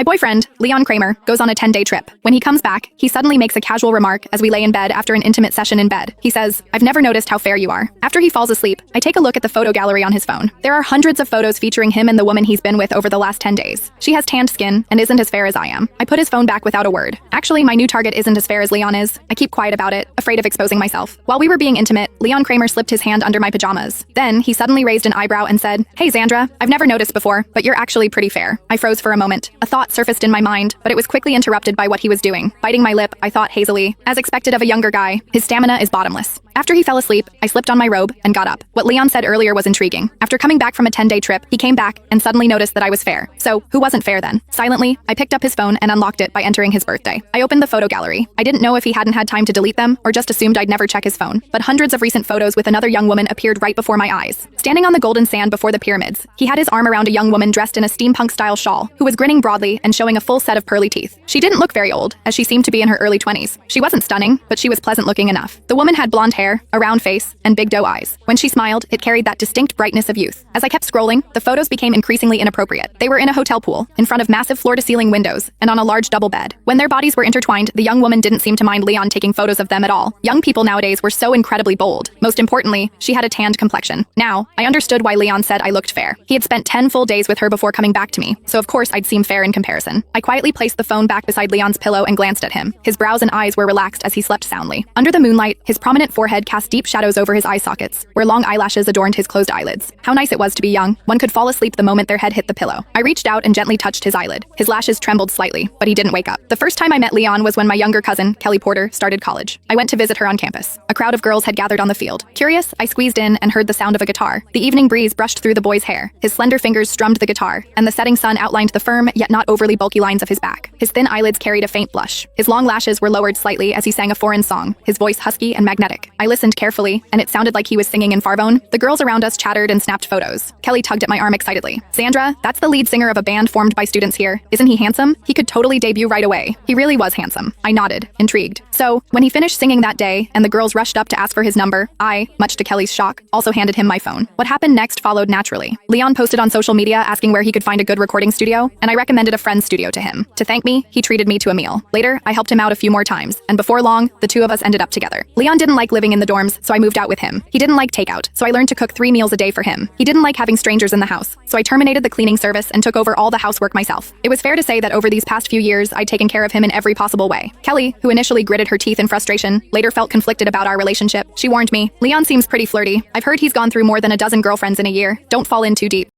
My boyfriend, Leon Kramer, goes on a 10-day trip. When he comes back, he suddenly makes a casual remark as we lay in bed after an intimate session in bed. He says, "I've never noticed how fair you are." After he falls asleep, I take a look at the photo gallery on his phone. There are hundreds of photos featuring him and the woman he's been with over the last 10 days. She has tanned skin and isn't as fair as I am. I put his phone back without a word. Actually, my new target isn't as fair as Leon is. I keep quiet about it, afraid of exposing myself. While we were being intimate, Leon Kramer slipped his hand under my pajamas. Then, he suddenly raised an eyebrow and said, "Hey Xandra, I've never noticed before, but you're actually pretty fair." I froze for a moment. A thought surfaced in my mind, but it was quickly interrupted by what he was doing. Biting my lip, I thought hazily, as expected of a younger guy, his stamina is bottomless. After he fell asleep, I slipped on my robe and got up. What Leon said earlier was intriguing. After coming back from a 10-day trip, he came back and suddenly noticed that I was fair. So, who wasn't fair then? Silently, I picked up his phone and unlocked it by entering his birthday. I opened the photo gallery. I didn't know if he hadn't had time to delete them or just assumed I'd never check his phone. But hundreds of recent photos with another young woman appeared right before my eyes. Standing on the golden sand before the pyramids, he had his arm around a young woman dressed in a steampunk-style shawl, who was grinning broadly and showing a full set of pearly teeth. She didn't look very old, as she seemed to be in her early 20s. She wasn't stunning, but she was pleasant-looking enough. The woman had blonde hair, a round face, and big doe eyes. When she smiled, it carried that distinct brightness of youth. As I kept scrolling, the photos became increasingly inappropriate. They were in a hotel pool, in front of massive floor-to-ceiling windows, and on a large double bed. When their bodies were intertwined, the young woman didn't seem to mind Leon taking photos of them at all. Young people nowadays were so incredibly bold. Most importantly, she had a tanned complexion. Now, I understood why Leon said I looked fair. He had spent 10 full days with her before coming back to me, so of course I'd seem fair in comparison. I quietly placed the phone back beside Leon's pillow and glanced at him. His brows and eyes were relaxed as he slept soundly. Under the moonlight, his prominent forehead cast deep shadows over his eye sockets, where long eyelashes adorned his closed eyelids. How nice it was to be young. One could fall asleep the moment their head hit the pillow. I reached out and gently touched his eyelid. His lashes trembled slightly, but he didn't wake up. The first time I met Leon was when my younger cousin, Kelly Porter, started college. I went to visit her on campus. A crowd of girls had gathered on the field. Curious, I squeezed in and heard the sound of a guitar. The evening breeze brushed through the boy's hair. His slender fingers strummed the guitar, and the setting sun outlined the firm, yet not overly bulky lines of his back. His thin eyelids carried a faint blush. His long lashes were lowered slightly as he sang a foreign song, his voice husky and magnetic. I listened carefully, and it sounded like he was singing in Farvone. The girls around us chattered and snapped photos. Kelly tugged at my arm excitedly. "Xandra, that's the lead singer of a band formed by students here. Isn't he handsome? He could totally debut right away." He really was handsome. I nodded, intrigued. So, when he finished singing that day, and the girls rushed up to ask for his number, I, much to Kelly's shock, also handed him my phone. What happened next followed naturally. Leon posted on social media asking where he could find a good recording studio, and I recommended a friend's studio to him. To thank me, he treated me to a meal. Later, I helped him out a few more times, and before long, the two of us ended up together. Leon didn't like living in the dorms, so I moved out with him. He didn't like takeout, so I learned to cook 3 meals a day for him. He didn't like having strangers in the house, so I terminated the cleaning service and took over all the housework myself. It was fair to say that over these past few years, I'd taken care of him in every possible way. Kelly, who initially gritted her teeth in frustration, later felt conflicted about our relationship. She warned me, "Leon seems pretty flirty. I've heard he's gone through more than a dozen girlfriends in a year. Don't fall in too deep."